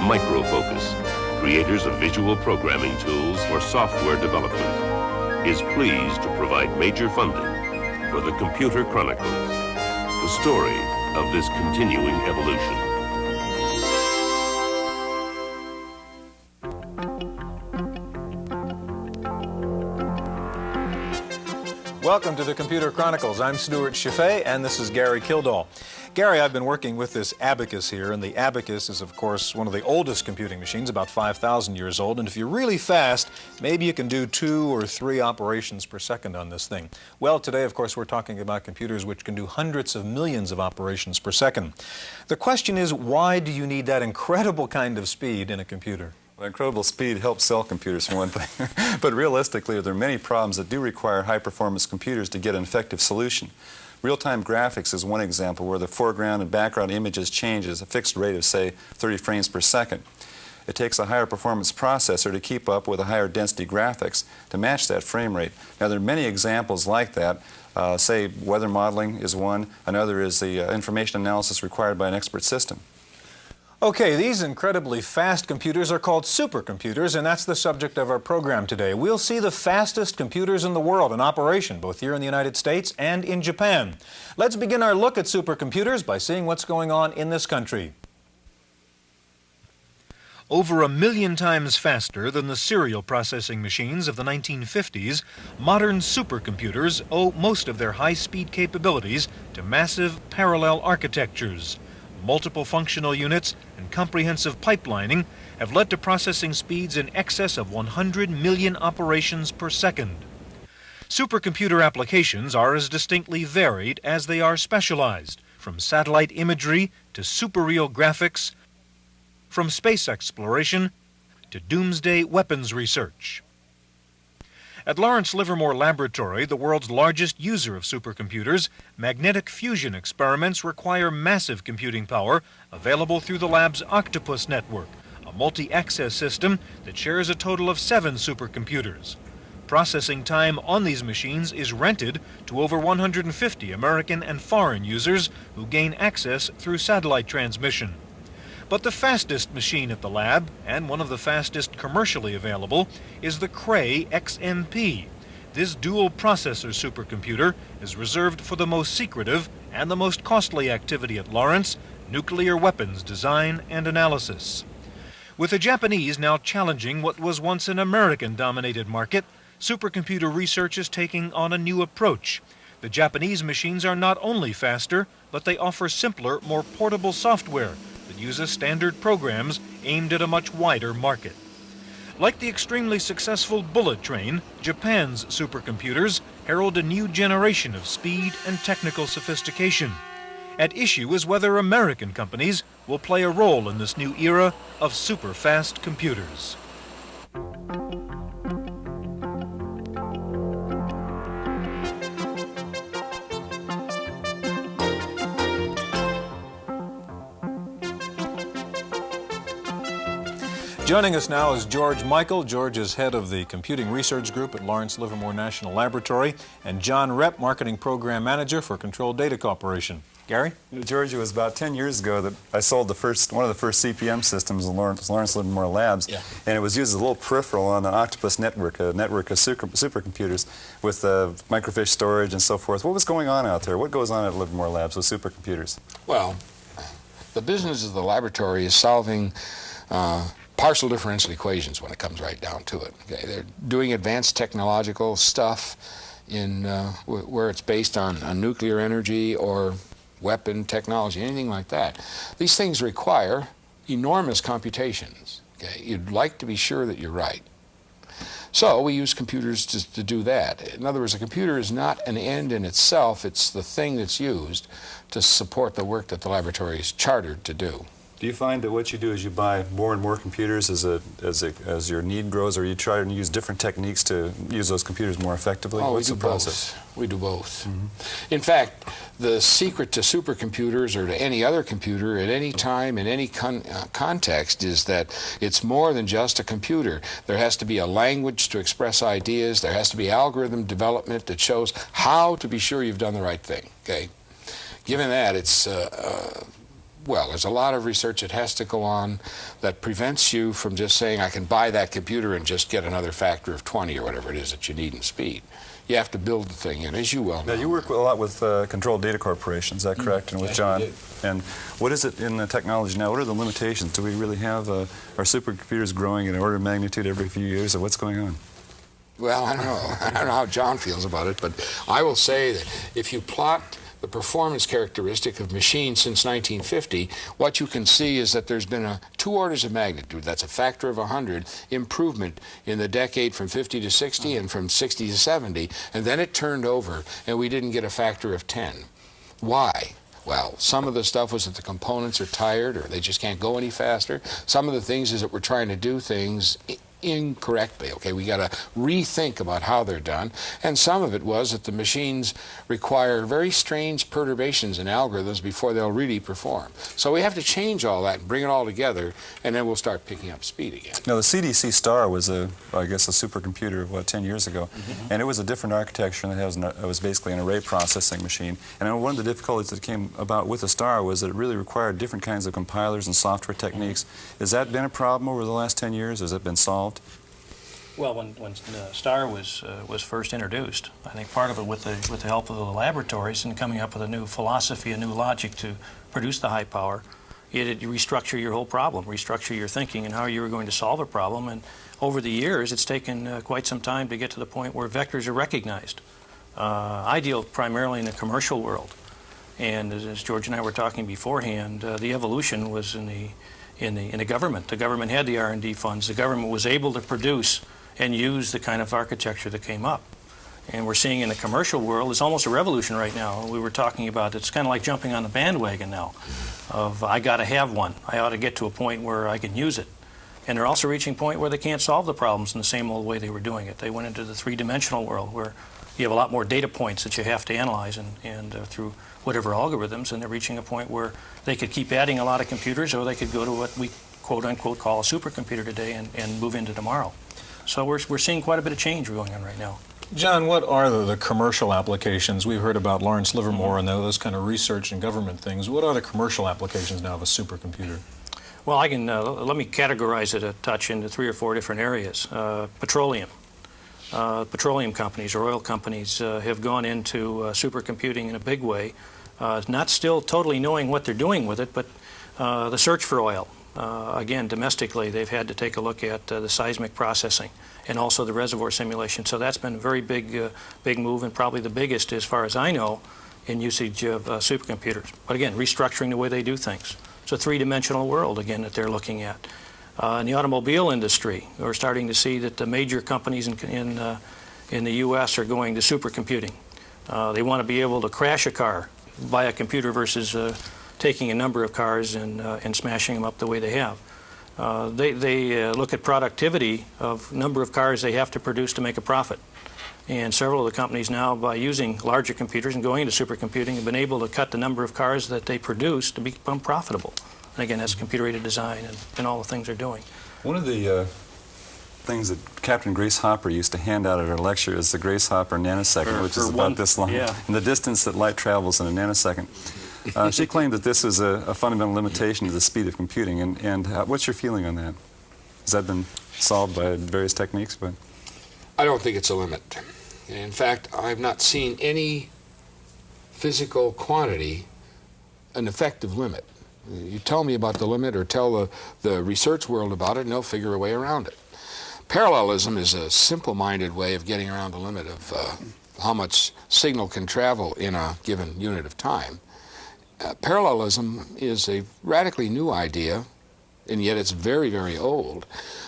Microfocus, creators of visual programming tools for software development, is pleased to provide major funding for the Computer Chronicles, the story of this continuing evolution. Welcome to the Computer Chronicles. I'm Stuart Chaffee, and this is Gary Kildall. Gary, I've been working with this Abacus here, and the Abacus is, of course, one of the oldest computing machines, about 5,000 years old, and if you're really fast, maybe you can do 2 or 3 operations per second on this thing. Well, today, of course, we're talking about computers which can do hundreds of millions of operations per second. The question is, why do you need that incredible kind of speed in a computer? Well, incredible speed helps sell computers, for one thing. But realistically, there are many problems that do require high-performance computers to get an effective solution. Real-time graphics is one example where the foreground and background images change at a fixed rate of, say, 30 frames per second. It takes a higher performance processor to keep up with a higher density graphics to match that frame rate. Now, there are many examples like that. Say, weather modeling is one. Another is the information analysis required by an expert system. Okay, these incredibly fast computers are called supercomputers, and that's the subject of our program today. We'll see the fastest computers in the world in operation, both here in the United States and in Japan. Let's begin our look at supercomputers by seeing what's going on in this country. Over 1 million times faster than the serial processing machines of the 1950s, modern supercomputers owe most of their high-speed capabilities to massive parallel architectures. Multiple functional units and comprehensive pipelining have led to processing speeds in excess of 100 million operations per second. Supercomputer applications are as distinctly varied as they are specialized, from satellite imagery to superreal graphics, from space exploration to doomsday weapons research. At Lawrence Livermore Laboratory, the world's largest user of supercomputers, magnetic fusion experiments require massive computing power available through the lab's Octopus network, a multi-access system that shares a total of 7 supercomputers. Processing time on these machines is rented to over 150 American and foreign users who gain access through satellite transmission. But the fastest machine at the lab, and one of the fastest commercially available, is the Cray XMP. This dual processor supercomputer is reserved for the most secretive and the most costly activity at Lawrence, nuclear weapons design and analysis. With the Japanese now challenging what was once an American-dominated market, supercomputer research is taking on a new approach. The Japanese machines are not only faster, but they offer simpler, more portable software that uses standard programs aimed at a much wider market. Like the extremely successful bullet train, Japan's supercomputers herald a new generation of speed and technical sophistication. At issue is whether American companies will play a role in this new era of super-fast computers. Joining us now is George Michael. George is head of the Computing Research Group at Lawrence Livermore National Laboratory, and John Repp, Marketing Program Manager for Control Data Corporation. Gary? George, it was about 10 years ago that I sold one of the first CPM systems in Lawrence Livermore Labs, and it was used as a little peripheral on the Octopus network, a network of supercomputers with microfiche storage and so forth. What was going on out there? What goes on at Livermore Labs with supercomputers? Well, the business of the laboratory is solving partial differential equations when it comes right down to it. Okay? They're doing advanced technological stuff in where it's based on nuclear energy or weapon technology, anything like that. These things require enormous computations. Okay? You'd like to be sure that you're right. So we use computers to do that. In other words, a computer is not an end in itself, it's the thing that's used to support the work that the laboratory is chartered to do. Do you find that what you do is you buy more and more computers as your need grows, or you try to use different techniques to use those computers more effectively? Oh, What's the process? We do both. In fact, the secret to supercomputers or to any other computer at any time in any context is that it's more than just a computer. There has to be a language to express ideas. There has to be algorithm development that shows how to be sure you've done the right thing. Okay? Given that, it's well, there's a lot of research that has to go on that prevents you from just saying, I can buy that computer and just get another factor of 20 or whatever it is that you need in speed. You have to build the thing in, as you well know. Now, you work a lot with Controlled Data Corporation, is that correct? And with Yes, John. we do. And what is it in the technology now? What are the limitations? Do we really have our supercomputers growing in an order of magnitude every few years, or what's going on? Well, I don't know. I don't know how John feels about it, but I will say that if you plot the performance characteristic of machines since 1950, what you can see is that there's been a 2 orders of magnitude, that's a factor of 100, improvement in the decade from 50 to 60 and from 60 to 70, and then it turned over and we didn't get a factor of 10. Why? Well, some of the stuff was that the components are tired or they just can't go any faster. Some of the things is that we're trying to do things incorrectly. Okay, we got to rethink about how they're done, and some of it was that the machines require very strange perturbations in algorithms before they'll really perform. So we have to change all that and bring it all together, and then we'll start picking up speed again. Now, the CDC Star was I guess a supercomputer, what, 10 years ago, and it was a different architecture, and it was basically an array processing machine. And one of the difficulties that came about with the Star was that it really required different kinds of compilers and software techniques. Has that been a problem over the last 10 years? Has it been solved? Well, when STAR was first introduced, I think part of it with the help of the laboratories and coming up with a new philosophy, a new logic to produce the high power, you restructure your whole problem, restructure your thinking and how you were going to solve a problem. And over the years, it's taken quite some time to get to the point where vectors are recognized. I deal primarily in the commercial world, and as George and I were talking beforehand, the evolution was in the government. The government had the R&D funds. The government was able to produce and use the kind of architecture that came up. And we're seeing in the commercial world, it's almost a revolution right now. We were talking about, it's kind of like jumping on the bandwagon now of, I got to have one. I ought to get to a point where I can use it. And they're also reaching a point where they can't solve the problems in the same old way they were doing it. They went into the three-dimensional world where you have a lot more data points that you have to analyze and through whatever algorithms, and they're reaching a point where they could keep adding a lot of computers, or they could go to what we quote-unquote call a supercomputer today and move into tomorrow. So we're seeing quite a bit of change going on right now. John, what are the commercial applications? We've heard about Lawrence Livermore and those kind of research and government things. What are the commercial applications now of a supercomputer? Well, I can let me categorize it a touch into 3 or 4 different areas. Petroleum. Petroleum companies or oil companies have gone into supercomputing in a big way, not still totally knowing what they're doing with it, but the search for oil. Again, domestically, they've had to take a look at the seismic processing and also the reservoir simulation. So that's been a very big move, and probably the biggest, as far as I know, in usage of supercomputers. But again, restructuring the way they do things. It's a three-dimensional world, again, that they're looking at. In the automobile industry, we're starting to see that the major companies in the U.S. are going to supercomputing. They want to be able to crash a car by a computer versus taking a number of cars and smashing them up the way they have. They look at productivity of number of cars they have to produce to make a profit. And several of the companies now, by using larger computers and going into supercomputing, have been able to cut the number of cars that they produce to become profitable. And again, that's computer-aided design and all the things they're doing. One of the things that Captain Grace Hopper used to hand out at her lecture is the Grace Hopper nanosecond, which is about this long, and the distance that light travels in a nanosecond. She claimed that this is a fundamental limitation to the speed of computing, and what's your feeling on that? Has that been solved by various techniques? But I don't think it's a limit. In fact, I've not seen any physical quantity an effective limit. You tell me about the limit or tell the research world about it, and they'll figure a way around it. Parallelism is a simple-minded way of getting around the limit of how much signal can travel in a given unit of time. Parallelism is a radically new idea, and yet it's very, very old.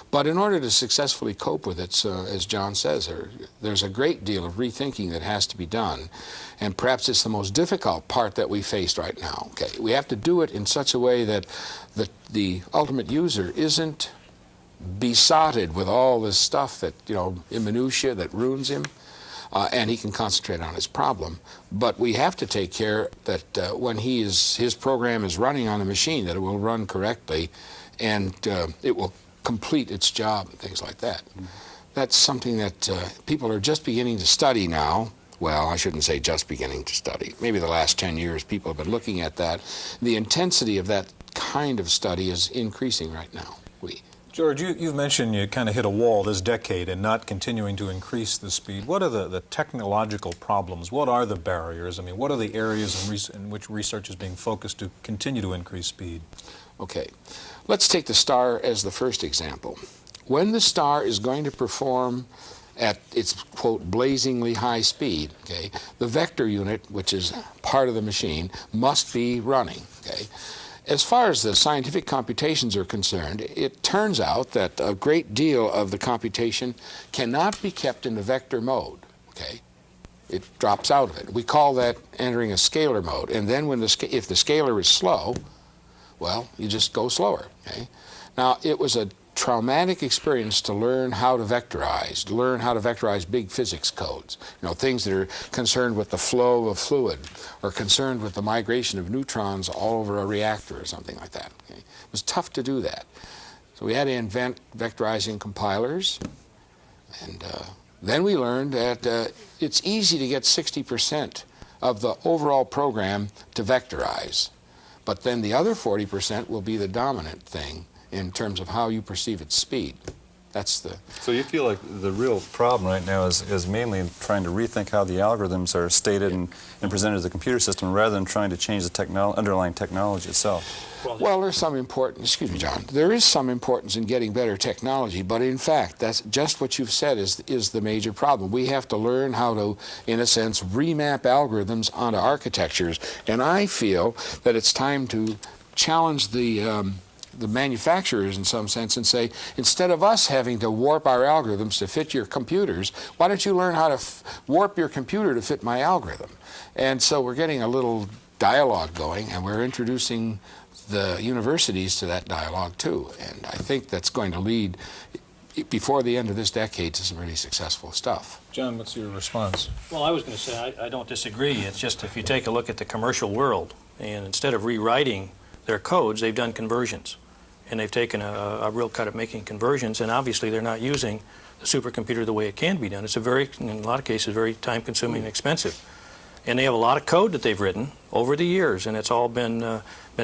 But in order to successfully cope with it, as John says, there's a great deal of rethinking that has to be done. And perhaps it's the most difficult part that we face right now. Okay, we have to do it in such a way that the ultimate user isn't besotted with all this stuff that, in minutiae that ruins him, and he can concentrate on his problem. But we have to take care that when his program is running on a machine, that it will run correctly, and it will complete its job and things like that. That's something that people are just beginning to study now, well, I shouldn't say just beginning to study. Maybe the last 10 years people have been looking at that. The intensity of that kind of study is increasing right now. George, you've mentioned you kind of hit a wall this decade and not continuing to increase the speed. What are the technological problems? What are the barriers? I mean, what are the areas in which research is being focused to continue to increase speed? Okay, let's take the star as the first example. When the star is going to perform at its, quote, blazingly high speed, okay, the vector unit, which is part of the machine, must be running, okay? As far as the scientific computations are concerned, it turns out that a great deal of the computation cannot be kept in the vector mode, okay? It drops out of it. We call that entering a scalar mode. And then when if the scalar is slow, well, you just go slower, okay? Now, it was a traumatic experience to learn how to vectorize big physics codes, you know, things that are concerned with the flow of fluid or concerned with the migration of neutrons all over a reactor or something like that. Okay? It was tough to do that. So we had to invent vectorizing compilers, and then we learned that it's easy to get 60% of the overall program to vectorize, but then the other 40% will be the dominant thing in terms of how you perceive its speed. That's the... So you feel like the real problem right now is mainly trying to rethink how the algorithms are stated and presented to the computer system rather than trying to change the underlying technology itself. Well, there's some importance, excuse me, John, there is some importance in getting better technology, but in fact, that's just what you've said is the major problem. We have to learn how to, in a sense, remap algorithms onto architectures, and I feel that it's time to challenge the manufacturers in some sense and say, instead of us having to warp our algorithms to fit your computers, why don't you learn how to warp your computer to fit my algorithm? And so we're getting a little dialogue going, and we're introducing the universities to that dialogue too. And I think that's going to lead, before the end of this decade, to some really successful stuff. John, what's your response? Well, I was going to say I don't disagree. It's just if you take a look at the commercial world, and instead of rewriting their codes, they've done conversions. And they've taken a real cut at making conversions, and obviously they're not using the supercomputer the way it can be done. It's in a lot of cases, very time-consuming and expensive. And they have a lot of code that they've written over the years, and it's all been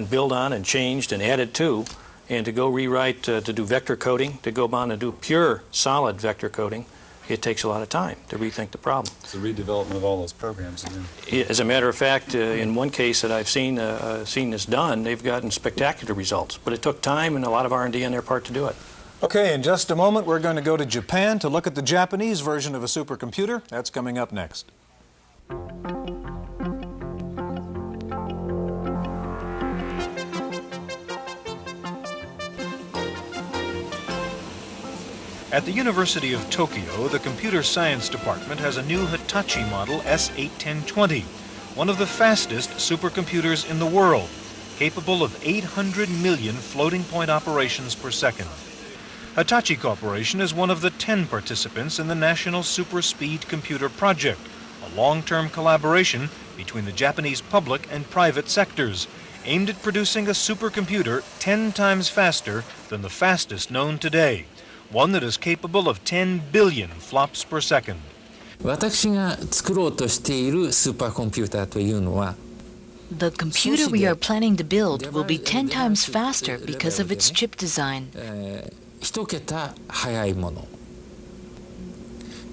built on and changed and added to. And to go rewrite, to do vector coding, to go on and do pure, solid vector coding, it takes a lot of time to rethink the problem. It's the redevelopment of all those programs again. As a matter of fact, in one case that I've seen this done, they've gotten spectacular results. But it took time and a lot of R&D on their part to do it. Okay, in just a moment, we're going to go to Japan to look at the Japanese version of a supercomputer. That's coming up next. At the University of Tokyo, the Computer Science Department has a new Hitachi model S81020, one of the fastest supercomputers in the world, capable of 800 million floating point operations per second. Hitachi Corporation is one of the 10 participants in the National Super Speed Computer Project, a long-term collaboration between the Japanese public and private sectors, aimed at producing a supercomputer 10 times faster than the fastest known today, one that is capable of 10 billion flops per second. 私が作ろうとしているスーパーコンピューターというのは The computer we are planning to build will be 10 times faster because of its chip design. 一桁速いもの。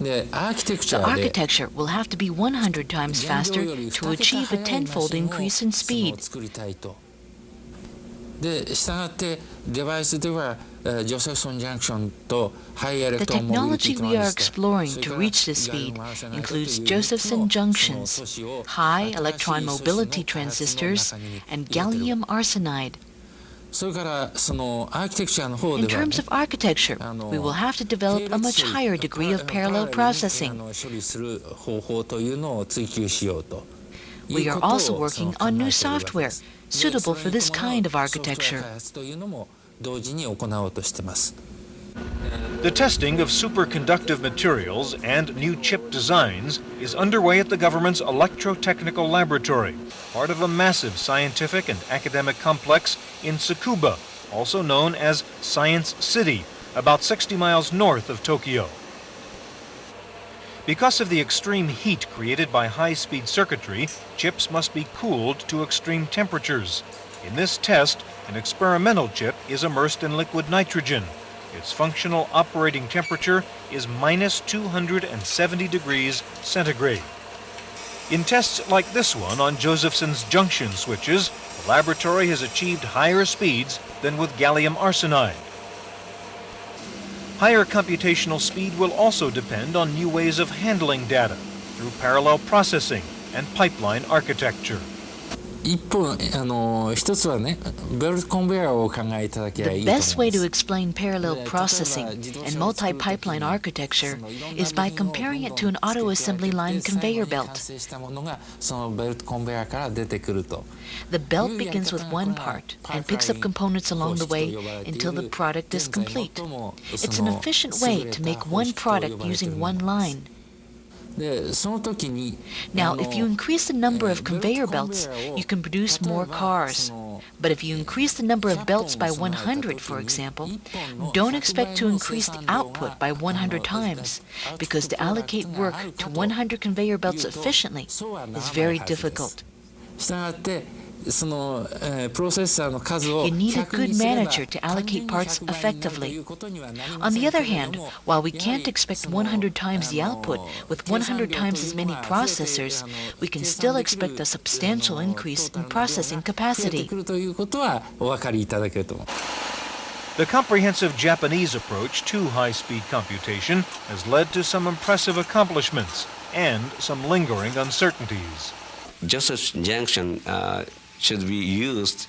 で、アーキテクチ The ャで architecture will have to be 100 times faster to achieve a tenfold increase in を speed. 作りたいと。で、したがってデバイスではジョセフソンジャンクションとハイエレク The トロンモビリテ technology ィトラ we ン are ジスタ exploring それ to から reach this ガリ speed ムアーセナイト includes という Josephson その junctions, 素子を high 新しい electron 素子 mobility の開発の transistors, 中に and 入れてる gallium arsenide. それからそのアーキテクチャの方 In では、ね terms of architecture, we will have to develop a much higher degree of parallel processing. 処理する方法というのを追求しようと。 We are also working on new software suitable for this kind of architecture. 開発というのも同時に行おうとしてます。 The testing of superconductive materials and new chip designs is underway at the government's Electrotechnical Laboratory, part of a massive scientific and academic complex in Tsukuba, also known as Science City, about 60 miles north of Tokyo. Because of the extreme heat created by high-speed circuitry, chips must be cooled to extreme temperatures. In this test, an experimental chip is immersed in liquid nitrogen. Its functional operating temperature is minus 270 degrees centigrade. In tests like this one on Josephson's junction switches, the laboratory has achieved higher speeds than with gallium arsenide. Higher computational speed will also depend on new ways of handling data through parallel processing and pipeline architecture. 一方、一つはね、ベルトコンベヤーをお考えいただければいいと思います。 The best way to explain parallel processing and multi-pipeline architecture is by comparing it to an auto assembly line conveyor belt. 完成したものがそのベルトコンベヤーから出てくると。 The belt begins with one part and picks up components along the way until the product is complete. It's an efficient way to make one product using one line. で、その時に Now, if you increase the number of conveyor belts, you can produce more cars. But if you increase the number of belts by 100, for example, don't expect to increase the output by 100 times, because to allocate work to 100 conveyor belts efficiently is very difficult. したがってその、プロセッサーの数を You need a 100 good にすれば manager to allocate parts 単に100倍になると effectively. いうことにはなりま On せん the け other れど hand, も while we やはり can't expect その 100 times the output with 100 times as many processors, we can still expect a substantial increase in processing 増えて capacity. くるということはお分かりいただけると思う。 The comprehensive Japanese approach to high-speed computation has led to some impressive accomplishments and some lingering uncertainties. Joseph's junction should be used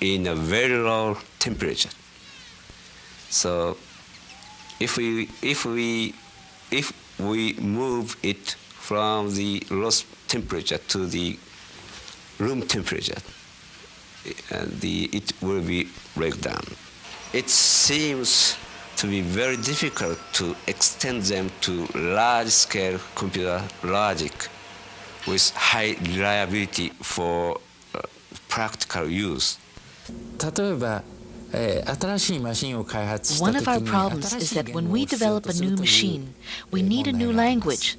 in a very low temperature. So if we move it from the low temperature to the room temperature, it will be break down. It seems to be very difficult to extend them to large-scale computer logic with high reliability for practical use. 例えば、新しいマシンを開発した One 時 of our に problems 新 is しい that 言 when 語 we を必要 develop と a する new という machine, we need a 問題 new があります language.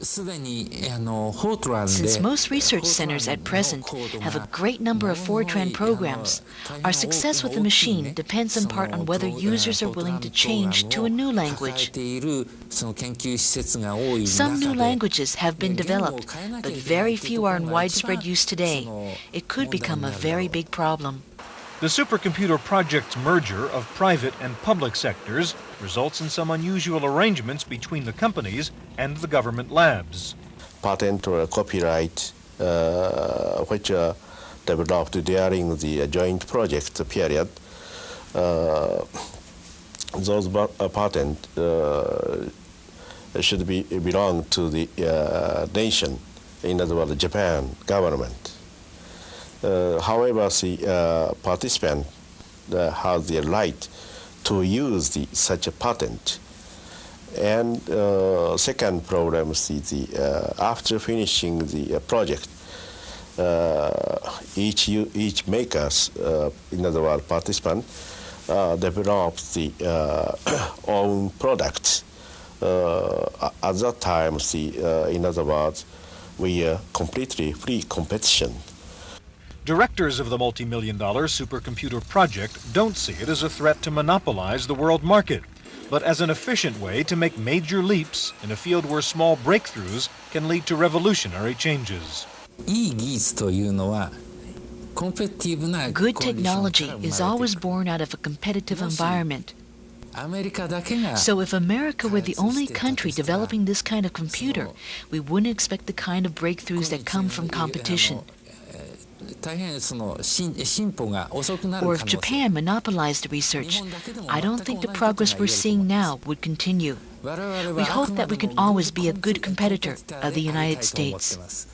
すでにフォートランで Since most research centers at present have a great number of Fortran programs, our success with the machine depends in part on whether users are willing to change to a new language. 抱えているその研究施設が多い Some 中 new で languages have been developed, but very few are in widespread use today. It could become a very big problem. The supercomputer project's merger of private and public sectors results in some unusual arrangements between the companies and the government labs. Patent or copyright which are developed during the joint project period, those patents should belong to the nation, in other words, Japan government. However, the participant has the right to use such a patent. And second problem is after finishing the project, each makers, in other words, participant, develops the own products. At that time, in other words, we are completely free competition. Directors of the multi-million-dollar supercomputer project don't see it as a threat to monopolize the world market, but as an efficient way to make major leaps in a field where small breakthroughs can lead to revolutionary changes. いい技術というのはコンペティブな Good コンディションから technology 生まれ is て always くる born out of a competitive environment. アメリカだけが So if America were the only country developing this kind of computer, we wouldn't expect the kind of breakthroughs that come from competition. 大変その進歩が遅くなる Or 可 if 能性 Japan monopolized the research, I don't think the progress we're seeing now would continue. 我々は We hope that we can always be a good あくまで competitor of the United コンピューターで戦いたいと思って States. ます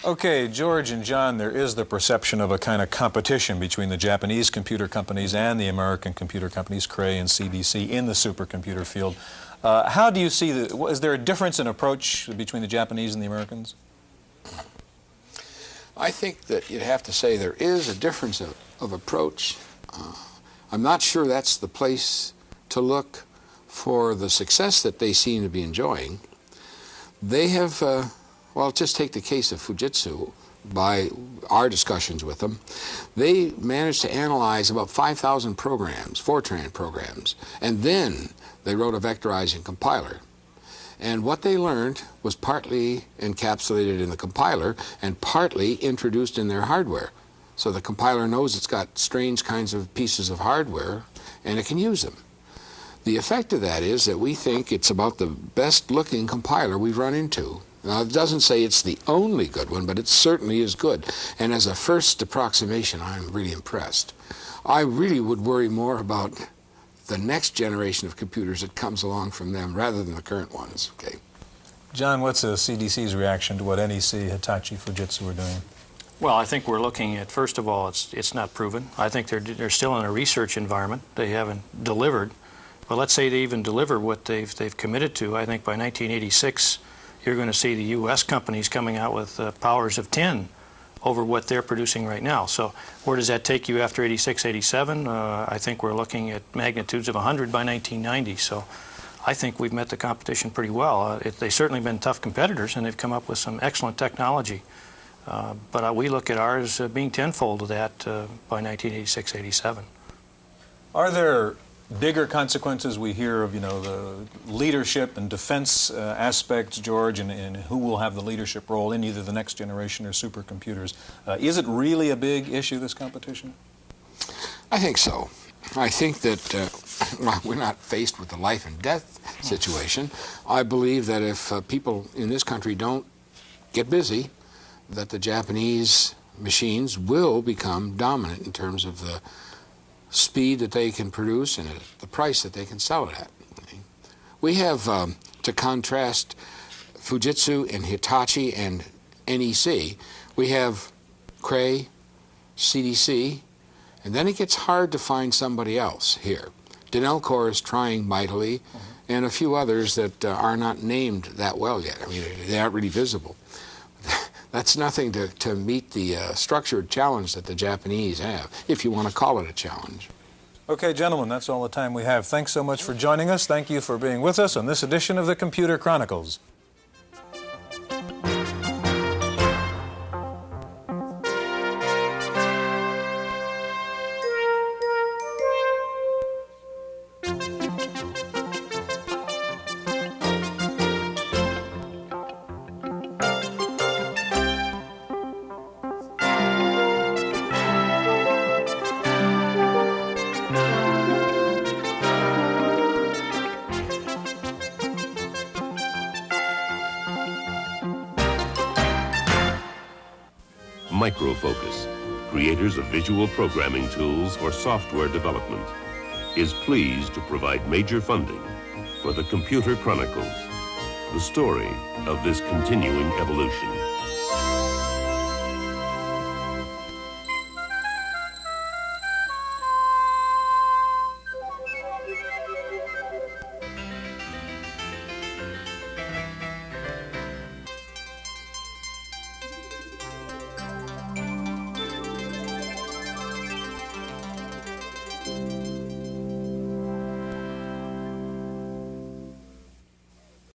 Okay, George and John, there is the perception of a kind of competition between the Japanese computer companies and the American computer companies, Cray and CBC, in the supercomputer field. How do you see is there a difference in approach between the Japanese and the Americans? I think that you'd have to say there is a difference of approach. I'm not sure that's the place to look for the success that they seem to be enjoying, they have, well, just take the case of Fujitsu. By our discussions with them, they managed to analyze about 5,000 programs, Fortran programs, and then they wrote a vectorizing compiler. And what they learned was partly encapsulated in the compiler and partly introduced in their hardware. So the compiler knows it's got strange kinds of pieces of hardware and it can use them. The effect of that is that we think it's about the best looking compiler we've run into. Now, it doesn't say it's the only good one, but it certainly is good. And as a first approximation, I'm really impressed. I really would worry more about the next generation of computers that comes along from them rather than the current ones. Okay. John, what's CDC's reaction to what NEC, Hitachi, Fujitsu are doing? Well, I think we're looking at, first of all, it's not proven. I think they're still in a research environment. They haven't delivered. But let's say they even deliver what they've committed to. I think by 1986, you're going to see the U.S. companies coming out with powers of 10 over what they're producing right now. So where does that take you after 86, 87? I think we're looking at magnitudes of 100 by 1990. So I think we've met the competition pretty well. They've certainly been tough competitors, and they've come up with some excellent technology. But we look at ours being tenfold of that by 1986, 87. Are there bigger consequences? We hear of, the leadership and defense aspects, George, and who will have the leadership role in either the next generation or supercomputers. Is it really a big issue, this competition? I think so. I think that well, we're not faced with a life and death situation. I believe that if people in this country don't get busy, that the Japanese machines will become dominant in terms of the speed that they can produce and the price that they can sell it at. We have, to contrast Fujitsu and Hitachi and NEC, we have Cray, CDC, and then it gets hard to find somebody else here. Denelcor is trying mightily, and a few others that are not named that well yet. I mean, they aren't really visible. That's nothing to meet the structured challenge that the Japanese have, if you want to call it a challenge. Okay, gentlemen, that's all the time we have. Thanks so much for joining us. Thank you for being with us on this edition of the Computer Chronicles. Microfocus, creators of visual programming tools for software development, is pleased to provide major funding for the Computer Chronicles, the story of this continuing evolution.